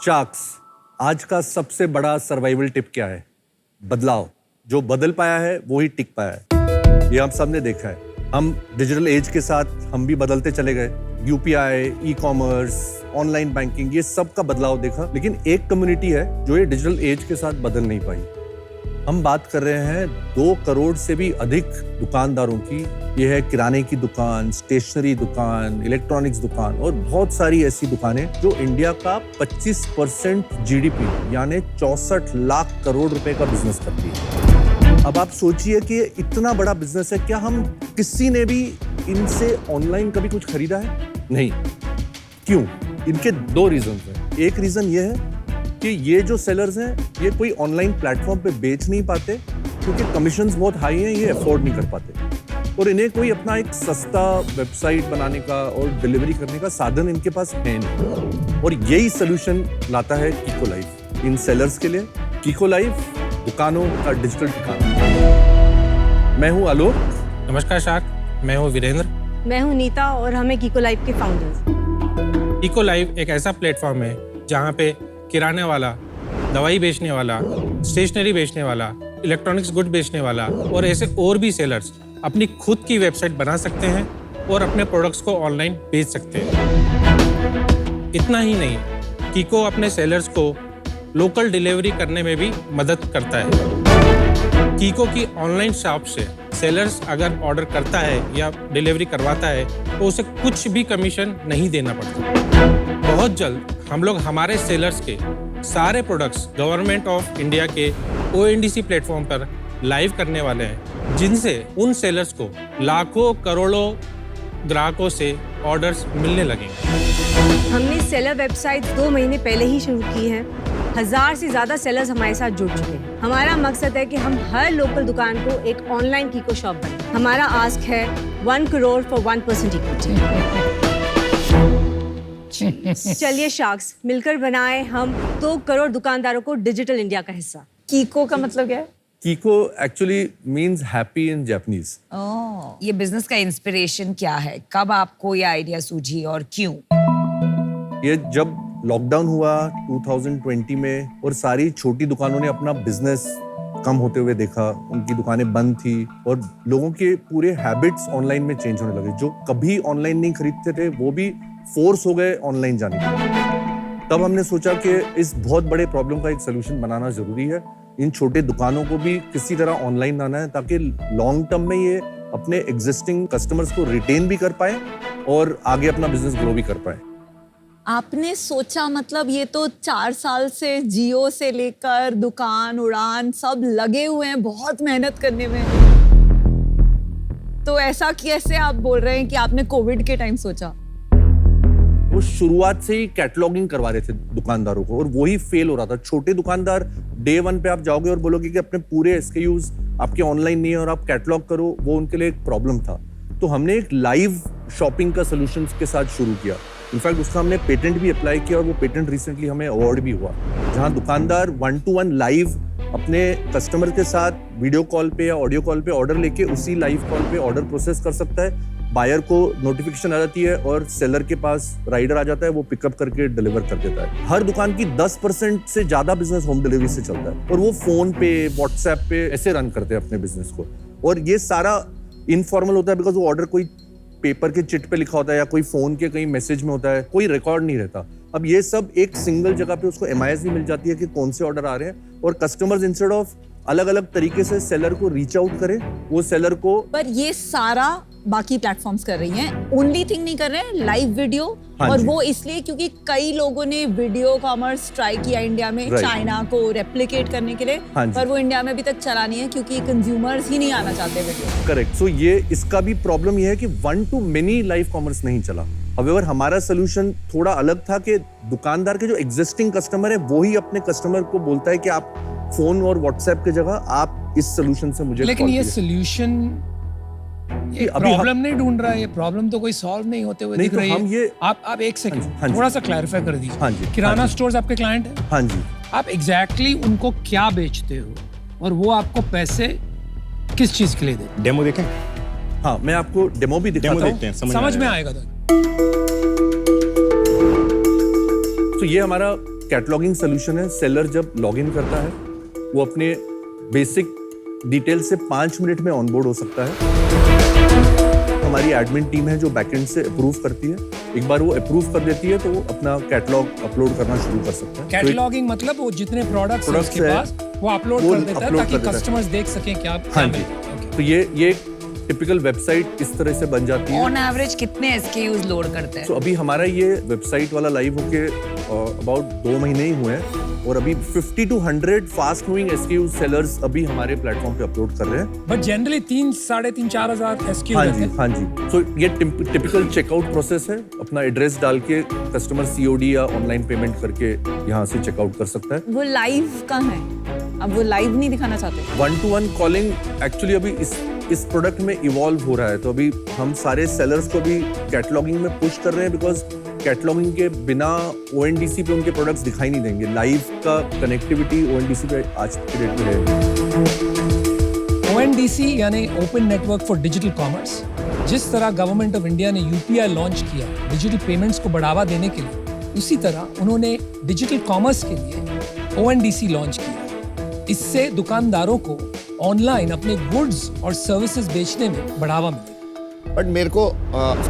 Sharks, आज का सबसे बड़ा सर्वाइवल टिप क्या है? बदलाव। जो बदल पाया है वो ही टिक पाया है। ये आप सबने देखा है। हम डिजिटल एज के साथ हम भी बदलते चले गए। UPI, e commerce, online banking, ये सब का बदलाव देखा। लेकिन एक कम्युनिटी है जो ये डिजिटल एज के साथ बदल नहीं पाई। हम बात कर रहे हैं 2 करोड़ से भी अधिक दुकानदारों की। ये है किराने की दुकान, स्टेशनरी दुकान, इलेक्ट्रॉनिक्स दुकान और बहुत सारी ऐसी दुकानें जो इंडिया का 25% जीडीपी यानी 64 लाख करोड़ रुपए का बिजनेस करती है। अब आप सोचिए कि ये इतना बड़ा बिजनेस है, क्या हम किसी ने भी इनसे ऑनलाइन कभी कुछ खरीदा है? नहीं। क्यों? इनके 2 रीजन हैं। एक रीजन ये है कि ये जो सेलर्स हैं ये कोई ऑनलाइन प्लेटफॉर्म पे बेच नहीं पाते क्योंकि कमीशंस बहुत हाई हैं, ये अफोर्ड नहीं कर पाते और इन्हें कोई अपना एक सस्ता वेबसाइट बनाने का और डिलीवरी करने का साधन इनके पास है नहीं। और यही सोल्यूशन लाता है कीको लाइफ इन सेलर्स के लिए। कीको लाइफ दुकानों का डिजिटल ठिकाना। मैं हूं आलोक। नमस्कार शार्क, मैं हूं वीरेंद्र। मैं हूं नीता और हम कीको लाइफ के फाउंडर्स। कीको लाइफ एक ऐसा प्लेटफॉर्म है जहां पे किराने वाला, दवाई बेचने वाला, स्टेशनरी बेचने वाला, इलेक्ट्रॉनिक्स गुड बेचने वाला और ऐसे और भी सेलर्स अपनी खुद की वेबसाइट बना सकते हैं और अपने प्रोडक्ट्स को ऑनलाइन बेच सकते हैं। इतना ही नहीं, कीको अपने सेलर्स को लोकल डिलीवरी करने में भी मदद करता है। कीको की ऑनलाइन शॉप से सेलर्स अगर ऑर्डर करता है या डिलीवरी करवाता है तो उसे कुछ भी कमीशन नहीं देना पड़ता। बहुत जल्द हम लोग हमारे सेलर्स के सारे प्रोडक्ट्स गवर्नमेंट ऑफ इंडिया के ONDC प्लेटफॉर्म पर लाइव करने वाले हैं, जिनसे उन सेलर्स को लाखों करोड़ों ग्राहकों से ऑर्डर्स मिलने लगेंगे। हमने सेलर वेबसाइट 2 महीने पहले ही शुरू की है। 1000 से ज्यादा सेलर्स हमारे साथ जुड़ चुके हैं। हमारा मकसद है कि हम हर लोकल दुकान को एक ऑनलाइन कीको शॉप बनाएं। हमारा आस्क है 1 करोड़ फॉर 1% इक्विटी। चलिए शार्क्स, मिलकर बनाएं हम 2 करोड़ दुकानदारों को डिजिटल इंडिया का हिस्सा। कीको का मतलब क्या है? कीको actually means happy in Japanese. ये बिजनेस का इंस्पिरेशन क्या है? कब आपको ये आइडिया सूझी और क्यों? ये जब लॉकडाउन हुआ 2020 में और सारी छोटी दुकानों ने अपना बिजनेस कम होते हुए देखा, उनकी दुकानें बंद थी और लोगों के पूरे हैबिट्स ऑनलाइन में चेंज होने लगे। जो कभी ऑनलाइन नहीं खरीदते थे वो भी फोर्स हो गए ऑनलाइन जाने के। तब हमने सोचा कि इस बहुत बड़े प्रॉब्लम का एक सोल्यूशन बनाना जरूरी है। इन छोटे दुकानों को भी किसी तरह ऑनलाइन आना है ताकि लॉन्ग टर्म में ये अपने एग्जिस्टिंग कस्टमर्स को रिटेन भी कर पाए और आगे अपना बिजनेस ग्रो भी कर पाए। आपने सोचा, मतलब ये तो 4 साल से जियो से लेकर दुकान, उड़ान सब लगे हुए हैं बहुत मेहनत करने में, तो ऐसा कैसे आप बोल रहे हैं कि आपने कोविड के टाइम सोचा? वो शुरुआत से ही कैटलॉगिंग करवा रहे थे दुकानदारों को और वही फेल हो रहा था। छोटे दुकानदार डे 1 पे आप जाओगे और बोलोगे कि अपने पूरे SKUs आपके ऑनलाइन नहीं है और आप कैटलॉग करो, वो उनके लिए एक प्रॉब्लम था। तो हमने एक लाइव शॉपिंग का सोल्यूशन के साथ शुरू किया। इनफैक्ट उसका हमने पेटेंट भी अप्लाई किया और वो पेटेंट रिसेंटली हमें अवार्ड भी हुआ, जहां दुकानदार 1-to-1 लाइव अपने कस्टमर के साथ वीडियो कॉल पे या ऑडियो कॉल पे ऑर्डर लेके उसी लाइव कॉल पे ऑर्डर प्रोसेस कर सकता है। बायर को नोटिफिकेशन आ जाती है और सेलर के पास राइडर आ जाता है, वो पिकअप करके डिलीवर कर देता है। हर दुकान की 10% से ज्यादा बिजनेस होम डिलीवरी से चलता है और वो फोन पे, व्हाट्सएप पे ऐसे रन करते हैं अपने बिजनेस को। और ये सारा इनफॉर्मल होता है बिकॉज वो ऑर्डर कोई पेपर के चिट पे लिखा होता है या कोई फोन के कहीं मैसेज में होता है, कोई रिकॉर्ड नहीं रहता। अब ये सब एक सिंगल जगह पे उसको MIS भी मिल जाती है कि कौन से ऑर्डर आ रहे हैं और कस्टमर्स इंस्टेड ऑफ अलग अलग तरीके से सेलर को रीच आउट करें, वो सेलर को। पर ये सारा बाकी प्लेटफॉर्म्स कर रही हैं, ओनली थिंग नहीं कर रहे हैं लाइव वीडियो। हाँ और जी। वो इसलिए क्योंकि कई लोगों ने वीडियो कॉमर्स ट्राई किया इंडिया में, Right. चाइना को रेप्लिकेट करने के लिए, हाँ जी। पर वो इंडिया में अभी तक चला नहीं है क्योंकि कंज्यूमर्स ही नहीं आना चाहते वीडियो। करेक्ट। सो ये इसका भी प्रॉब्लम ये है कि 1-to-many लाइव कॉमर्स नहीं चला। हाउएवर हमारा सोल्यूशन थोड़ा अलग था कि दुकानदार के जो एग्जिस्टिंग कस्टमर है वो ही अपने कस्टमर को बोलता है कि आप फोन और व्हाट्सएप की जगह आप इस सोल्यूशन से मुझे लेकिन call ये कीजिए। सोल्यूशन कि अभी प्रॉब्लम नहीं ढूंढ रहा है, ये प्रॉब्लम तो कोई सॉल्व नहीं होते हुए नहीं, दिख तो रही हम है। ये- आप एक सेकंड हाँ जी। थोड़ा सा क्लैरिफाई कर दीजिए। हाँ जी, किराना हाँ जी। स्टोर्स आपके क्लाइंट हैं, हाँ जी। आप एग्जैक्टली उनको क्या बेचते हो और वो आपको पैसे किस चीज के लिए देते डेमो देखें? हाँ, मैं आपको डेमो भी डेमो दिखाता देखते हूँ। हैं, समझ में आएगा तो। तो ये हमारा कैटलॉगिंग सोल्यूशन है। सेलर जब लॉग इन करता है वो अपने बेसिक डिटेल से 5 मिनट में ऑनबोर्ड हो सकता है। हमारी एडमिन टीम है जो बैकएंड से अप्रूव करती है। एक बार वो अप्रूव कर देती है तो वो अपना कैटलॉग अपलोड करना शुरू कर सकता है। कैटलॉगिंग मतलब वो जितने प्रोडक्ट्स हैं Products उसके है, पास वो अपलोड वो कर देता है upload ताकि कर देता है। कस्टमर्स देख सकें क्या हाँ जी, तो ये टिपिकल वेबसाइट इस तरह से बन जाती है। ऑन एवरेज कितने SKUs लोड करते हैं? तो अभी हमारा ये वेबसाइट वाला लाइव होके अबाउट 2 महीने ही हुए हैं और अभी 50 to 100 fast moving SKU sellers अभी हमारे प्लेटफॉर्म पे अपलोड कर रहे हैं। बट जनरली 3, 3.5, 4,000 SKU हाँ रहते जी, हैं। हाँ जी। सो ये टिपिकल चेकआउट प्रोसेस है। अपना एड्रेस डाल के कस्टमर COD या ऑनलाइन पेमेंट करके यहाँ से चेकआउट कर सकता है। वो लाइव कहाँ है? अब वो लाइव नहीं दिखाना चाहते। 1-to-1 कॉलिंग एक्चुअली अभी इस प्रोडक्ट में इवॉल्व हो रहा है। तो अभी हम सारे सेलर्स को भी कैटलॉगिंग में पुश कर रहे हैं बिकॉज कैटलॉगिंग के बिना ONDC पे उनके प्रोडक्ट्स दिखाई नहीं देंगे। लाइव का कनेक्टिविटी ONDC पे आज के डेट में है। ONDC यानी open network for digital commerce. जिस तरह गवर्नमेंट ऑफ इंडिया ने UPI लॉन्च किया डिजिटल पेमेंट्स को बढ़ावा देने के लिए, उसी तरह उन्होंने डिजिटल कॉमर्स के लिए ONDC लॉन्च किया। इससे दुकानदारों को ऑनलाइन अपने गुड्स और सर्विसेज बेचने में बढ़ावा मिलेगा। बट मेरे को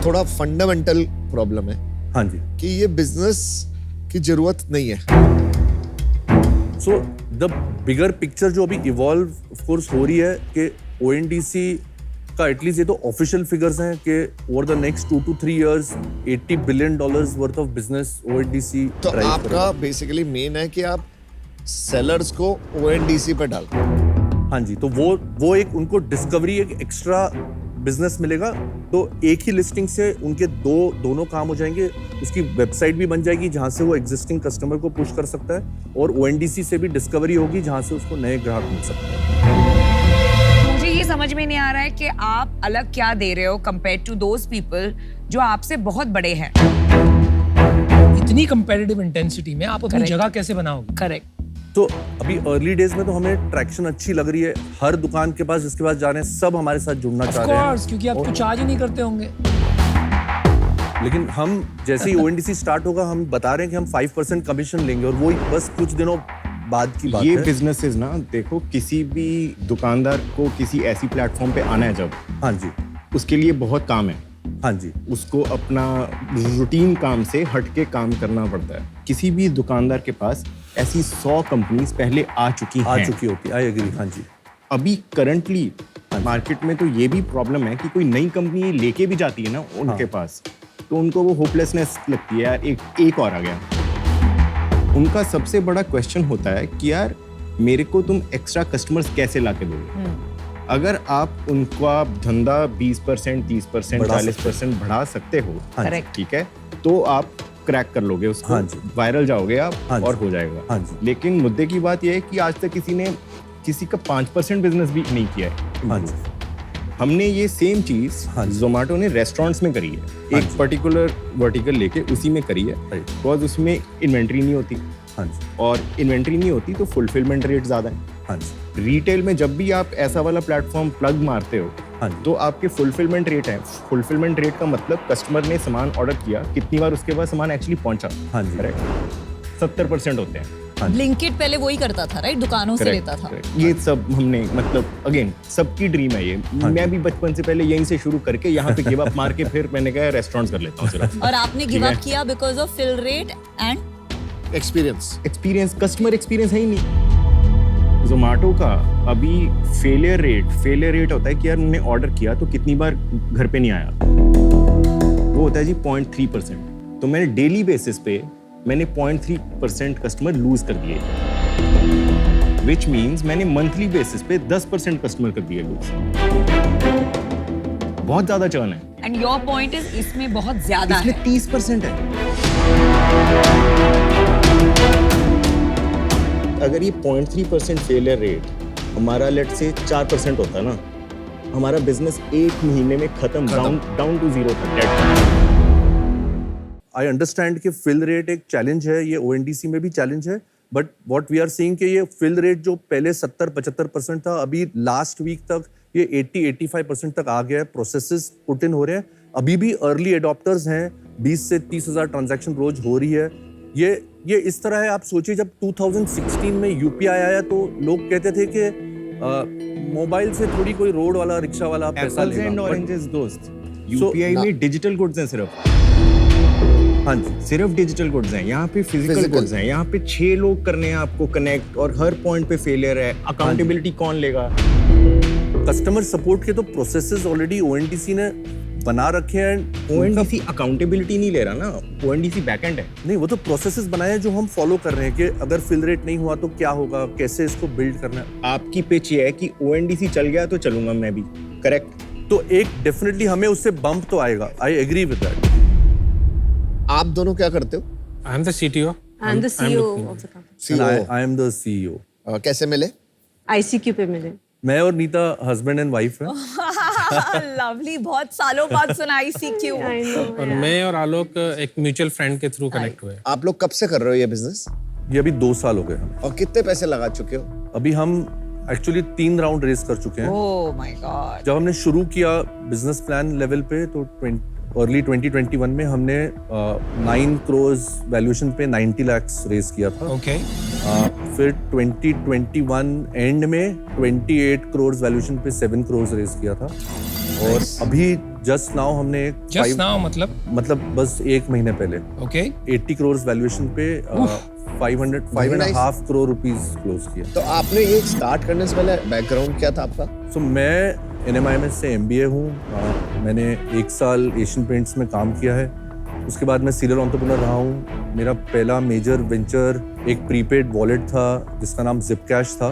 थोड़ा फंडामेंटल प्रॉब्लम है हाँ जी। कि ये बिजनेस की जरूरत नहीं है। सो द बिगर पिक्चर जो अभी इवॉल्व ऑफ कोर्स हो रही है कि ONDC का एटलीस्ट ये तो ऑफिशियल फिगर्स हैं कि over the next 2 to 3 years $80 billion worth of business ONDC तो ड्राइव आपका बेसिकली मेन है कि आप सेलर्स को ONDC पे डाल। हाँ जी, तो वो एक उनको डिस्कवरी एक एक्स्ट्रा बिजनेस मिलेगा। तो एक ही लिस्टिंग से उनके दोनों काम हो जाएंगे। उसकी वेबसाइट भी बन जाएगी जहां से वो एग्जिस्टिंग कस्टमर को पुश कर सकता है और ONDC से भी डिस्कवरी होगी जहां से उसको नए ग्राहक मिल सकते हैं। मुझे ये समझ में नहीं आ रहा है कि आप अलग क्या दे रहे हो कंपेयर टू दोज पीपल जो आपसे बहुत बड़े हैं। इतनी कंपेटिटिव इंटेंसिटी में आप अपनी Correct. जगह कैसे बनाओगे? करेक्ट। तो अभी अर्ली डेज में तो हमें ट्रैक्शन अच्छी लग रही है। हर दुकान के पास जिसके पास जा रहे हैं सब हमारे साथ जुड़ना Of चाह रहे हैं। course, क्योंकि आप तो चार्ज ही नहीं करते होंगे। लेकिन हम जैसे ही ONDC स्टार्ट होगा हम बता रहे हैं कि हम 5% कमीशन लेंगे और वो बस कुछ दिनों बाद की बात ये है। बिजनेसेस ना, देखो किसी भी दुकानदार को किसी ऐसी प्लेटफॉर्म पे आना है जब, हाँ जी, उसके लिए बहुत काम है। हाँ जी, उसको अपना रूटीन काम से हट के काम करना पड़ता है। किसी भी दुकानदार के पास ऐसी 100 कंपनीज पहले आ चुकी आ हैं। चुकी होती है। I agree. हाँ जी, अभी करंटली मार्केट में तो ये भी प्रॉब्लम है कि कोई नई कंपनी लेके भी जाती है ना उनके पास, तो उनको वो होपलेसनेस लगती है, यार एक और आ गया। उनका सबसे बड़ा क्वेश्चन होता है कि यार मेरे को तुम एक्स्ट्रा कस्टमर्स कैसे ला के दोगे। अगर आप उनका धंधा 20%, 30%, बढ़ा 40% बढ़ा सकते हो, हाँ जी, करेक्ट। ठीक है, तो आप क्रैक कर लोगे उसको, हाँ जी। वायरल जाओगे आप हाँ जी। और हो जाएगा। हाँ जी। लेकिन मुद्दे की बात यह है कि आज तक किसी ने किसी का 5% बिजनेस भी नहीं किया है। हाँ जी, हमने ये सेम चीज हाँ जी। जोमेटो ने रेस्टोरेंट्स में करी है। हाँ एक जी। पर्टिकुलर वर्टिकल लेके उसी में करी है, Right. बिकॉज उसमें इन्वेंट्री नहीं होती, हाँ जी, और इन्वेंट्री नहीं होती तो फुलफिलमेंट रेट ज्यादा है। हाँ जी, रिटेल में जब भी आप ऐसा वाला प्लेटफॉर्म प्लग मारते हो हाँ जी, तो आपके फुलफिलमेंट रेट है। फुलफिलमेंट रेट का मतलब कस्टमर ने सामान ऑर्डर किया, कितनी बार उसके पास सामान एक्चुअली पहुंचा। हाँ जी, करेक्ट, 70% होते हैं। ब्लिंकिट पहले वही करता था, राइट? दुकानों से Correct, लेता था। correct. ये सब हमने मतलब अगेन सबकी ड्रीम है ये। हाँ मैं भी बचपन से पहले यहीं से शुरू करके यहाँ पे गिव अप मार के फिर मैंने कहा रेस्टोरेंट्स कर लेता हूँ सिर्फ। और आपने गिव ठीक अप है। किया because of fill rate and experience. Experience, customer experience है ही नहीं। जोमेटो का अभी फेलियर रेट होता है कि यार उन्होंने ऑर्डर किया तो कितनी बार घर पे नहीं आया, वो होता है जी 0.3%। तो मैंने डेली बेसिस पे मैंने 0.3% कस्टमर लूज कर दिए, विच मीन्स मैंने मंथली बेसिस पे 10% कस्टमर कर दिए लूज। बहुत ज्यादा चर्न है। एंड योर पॉइंट इज इसमें बहुत ज्यादा है। इसमें 30% है। अगर ये 0.3% फेलियर रेट हमारा लेट से 4% होता ना, हमारा बिजनेस 1 महीने में खत्म, डाउन टू जीरो था। आई अंडरस्टैंड कि फिल रेट एक चैलेंज है, ये ONDC में भी चैलेंज है, but what we are seeing कि ये फिल रेट जो पहले 70-75% था, अभी लास्ट वीक तक ये 80-85% तक आ गया है। प्रोसेसेस पुट इन हो रहे हैं। अभी भी अर्ली एडॉप्टर्स हैं, 20 से 30 हज़ार ट्रांजैक्शन रोज हो रही है। ये इस तरह है, आप सोचिए जब 2016 में यूपीआई आया तो लोग कहते थे कि मोबाइल से थोड़ी कोई रोड वाला रिक्शा वाला पैसा एप्पल्स एंड लेगा। ऑरेंजेस दोस्त, यूपीआई में डिजिटल गुड्स हैं सिर्फ, हाँ जी, सिर्फ डिजिटल गुड्स हैं। यहाँ पे फिजिकल Physical. गुड्स हैं। यहाँ पे 6 लोग करने हैं आपको कनेक्ट, और हर पॉइंट पे फेलियर है। अकाउंटेबिलिटी कौन लेगा? कस्टमर सपोर्ट के तो प्रोसेसेस ऑलरेडी ओएनडीसी ने बना रखे हैं। ओएनडीसी अकाउंटेबिलिटी नहीं ले रहा ना, ओएनडीसी बैकएंड है। नहीं, वो तो प्रोसेसेस बनाए हैं जो हम फॉलो कर रहे हैं कि अगर फिल रेट नहीं हुआ तो क्या होगा, कैसे इसको बिल्ड करना है। आपकी पिच ये है कि ओएनडीसी चल गया तो चलूंगा मैं भी, करेक्ट? तो एक डेफिनेटली हमें उससे बम्प तो आएगा, आई एग्री विद दैट। आप दोनों क्या करते हो? I am the CTO. I am the CEO of the company. CEO. I am the CEO। कैसे मिले? ICQ पे मिले। मैं और नीता हस्बैंड एंड वाइफ हैं। लवली, बहुत सालों बाद सुना ICQ। I know. और मैं और आलोक एक म्यूचुअल फ्रेंड के थ्रू कनेक्ट हुए। आप लोग कब से कर रहे हो ये बिजनेस ये अभी 2 साल हो गए हम। और कितने पैसे लगा चुके हो? अभी हम एक्चुअली 3 राउंड रेस कर चुके हैं। Oh my God. जब हमने शुरू किया बिजनेस प्लान लेवल पे तो अर्ली 2021 में हमने 9 करोड़ वैल्यूएशन पे 90 लाख रेस किया था। ओके फिर 2021 एंड में 28 करोड़ वैल्यूएशन पे 7 करोड़ रेस किया था। और अभी जस्ट नाउ हमने जस्ट नाउ मतलब बस 1 महीने पहले ओके 80 करोड़ वैल्यूएशन पे 5.5 करोड़ रुपीस क्लोज किया। तो आपने ये स्टार्ट करने से पहले बैकग्राउंड क्या था आपका? सो मैं NMIMS से MBA हूँ। मैंने 1 साल एशियन पेंट्स में काम किया है। उसके बाद मैं सीरियल एंटरप्रेन्योर रहा हूँ। मेरा पहला मेजर वेंचर एक प्रीपेड वॉलेट था जिसका नाम जिप कैश था,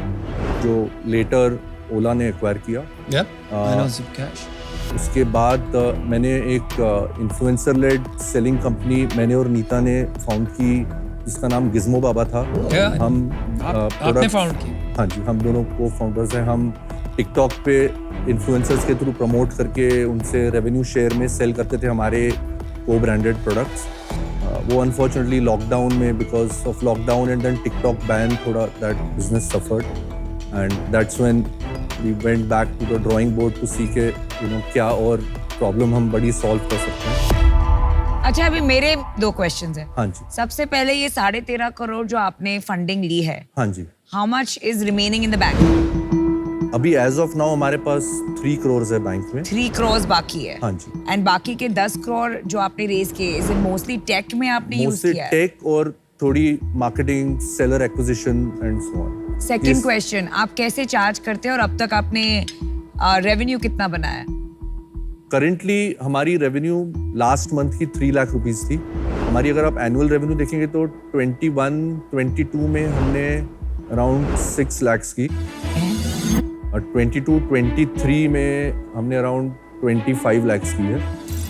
जो लेटर ओला ने एक्वायर किया। Yup I know Zipcash। उसके बाद मैंने एक इन्फ्लुएंसर लेड सेलिंग कंपनी मैंने और नीता ने फाउंड की जिसका नाम गिज़्मो बाबा था। क्या हम आपने products- फाउंड की? हाँ जी, हम दोनों को फाउंडर्स हैं। हम टिकटॉक पे इन्फ्लुएंसर्स के थ्रू प्रमोट करके उनसे रेवेन्यू शेयर में सेल करते थे हमारे को ब्रांडेड प्रोडक्ट्स। वो अनफॉर्चुनेटली लॉकडाउन में because of lockdown and then TikTok ban थोड़ा that business suffered and that's when we went back to the drawing board to see के क्या और प्रॉब्लम हम बड़ी सॉल्व कर सकते हैं। अच्छा, अभी मेरे 2 क्वेश्चंस हैं। हाँ जी, सबसे पहले ये 13.5 करोड़ जो आपने फंडिंग ली है, हाँ जी। How much is remaining in the bank? अभी एज ऑफ नाउ हमारे पास 3 करोड़ है बैंक में। 3 करोड़ बाकी है। हाँ जी। एंड बाकी के 10 करोड़ जो आपने रेज किए, इज इट मोस्टली टेक में आपने यूज मोस्टली किया है? टेक और थोड़ी marketing, seller acquisition and so on. Second question, आप कैसे चार्ज करते हैं और अब तक आपने रेवेन्यू कितना बनाया? करेंटली हमारी रेवेन्यू लास्ट मंथ की 3 लाख रुपीस थी। हमारी अगर आप एनुअल रेवेन्यू देखेंगे तो 21-22 में हमने अराउंड 6 लाख की और 22-23 में हमने अराउंड 25 लाख की है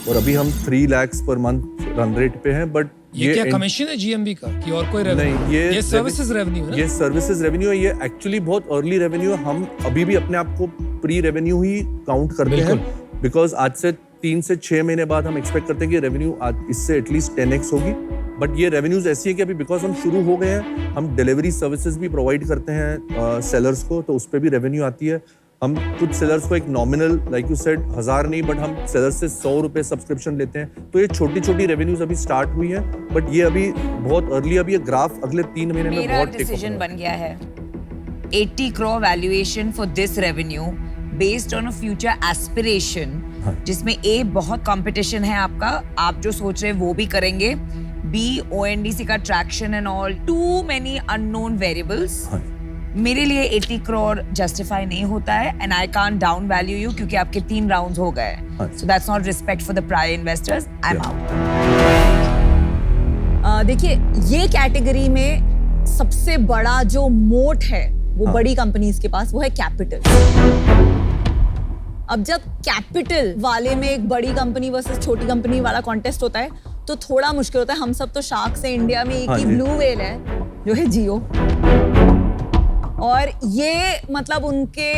और अभी हम 3 lakh per month run rate पे हैं। बट ये क्या कमीशन है GMB का कि और कोई रेवेन्यू? नहीं, ये सर्विसेज रेवेन्यू है ना? ये सर्विसेज रेवेन्यू है। ये एक्चुअली बहुत अर्ली रेवेन्यू है। हम अभी भी अपने आप को प्री रेवेन्यू ही काउंट करते हैं बिकॉज आज से 3 से 6 महीने बाद हम एक्सपेक्ट करते हैं कि रेवेन्यू इससे एटलीस्ट 10x होगी। बट ये रेवेन्यूज ऐसी है कि अभी बिकॉज हम शुरू हो गए हैं, हम डिलीवरी सर्विसेज भी प्रोवाइड करते हैं सेलर्स को, तो उस पर भी रेवेन्यू आती है। हम कुछ सेलर्स को एक नॉमिनल लाइक यू सेड 1000 नहीं, बट हम सेलर्स से 100 रुपए सब्सक्रिप्शन लेते हैं। तो ये छोटी छोटी रेवेन्यूज अभी स्टार्ट हुई है, बट ये अभी बहुत अर्ली। अभी ये ग्राफ अगले 3 महीने में मेरा बहुत डिसीजन बन गया है। 80 crore valuation for this revenue based on a future aspiration, जिसमें A बहुत कंपटीशन है आपका, आप जो सोच रहे हैं वो भी करेंगे, B ONDC का traction and all, too many unknown variables. मेरे लिए 80 करोड़ जस्टिफाई नहीं होता है and I can't down value you क्योंकि आपके 3 राउंड्स हो गए। So that's not respect for the prior investors. I am out. देखिए, ये कैटेगरी में सबसे बड़ा जो मोट है वो बड़ी कंपनीज के पास, वो है कैपिटल। अब जब कैपिटल वाले में एक बड़ी कंपनी वर्सेस छोटी कंपनी वाला कॉन्टेस्ट होता है तो थोड़ा मुश्किल होता है। हम सब तो शार्क से इंडिया में एक ही ब्लू व्हेल है जो है जियो, और ये मतलब उनके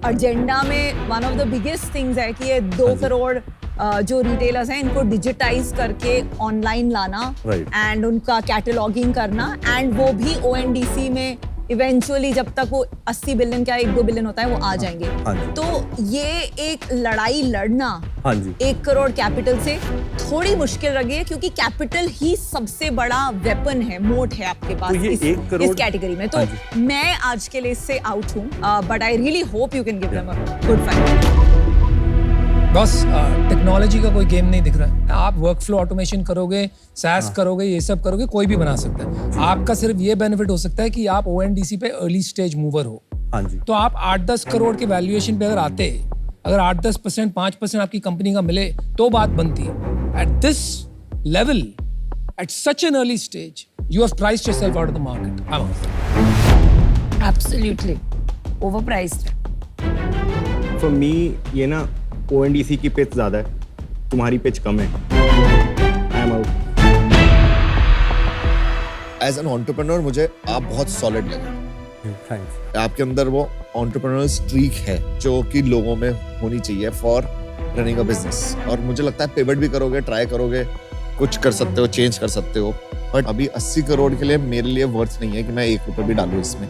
एजेंडा में one of the biggest things है कि ये 2 करोड़ जो रिटेलर्स हैं इनको डिजिटाइज करके ऑनलाइन लाना एंड उनका कैटलॉगिंग करना, एंड वो भी ONDC में इवेंचुअली जब तक वो 80 बिलियन क्या 1-2 बिलियन होता है वो आ जाएंगे। हाँ जी। तो ये एक लड़ाई लड़ना हाँ जी 1 करोड़ कैपिटल से थोड़ी मुश्किल लगी है, क्योंकि कैपिटल ही सबसे बड़ा वेपन है, मोट है आपके पास तो ये इस 1 करोड़ कैटेगरी में। तो हाँ मैं आज के लिए इससे आउट हूँ, but I really hope you can give them a good fight. बस टेक्नोलॉजी का कोई गेम नहीं दिख रहा है। आप वर्कफ्लो ऑटोमेशन करोगे, सैस करोगे, ये सब करोगे, कोई भी बना सकता है। आपका सिर्फ ये बेनिफिट हो सकता है कि आप ONDC पे अर्ली स्टेज मूवर हो। हाँ जी तो आप 8-10 करोड़ के वैल्यूएशन पे अगर आते, अगर 8-10%, 5% आपकी कंपनी का मिले तो बात बनती है। At this level, at such an early stage, you have priced yourself out of the market. Absolutely overpriced. For me ये ना ONDC की पिच ज्यादा है, तुम्हारी पिच कम है। I am out. As an entrepreneur मुझे आप बहुत सॉलिड लगे। थैंक्स। आपके अंदर वो एंटरप्रेन्योर स्ट्रीक है जो कि लोगों में होनी चाहिए फॉर रनिंग अ बिजनेस। और मुझे लगता है पिवट भी करोगे, ट्राई करोगे, कुछ कर सकते हो, चेंज कर सकते हो। बट अभी 80 करोड़ के लिए मेरे लिए वर्थ नहीं है कि मैं 1 रुपए भी डालूं इसमें।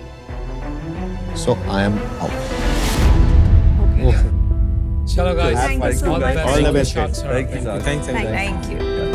सो आई एम आउट। चलो guys, Thank you so all the much. best. All the best. Shots are- Thank you, sir. Thanks. Thank you.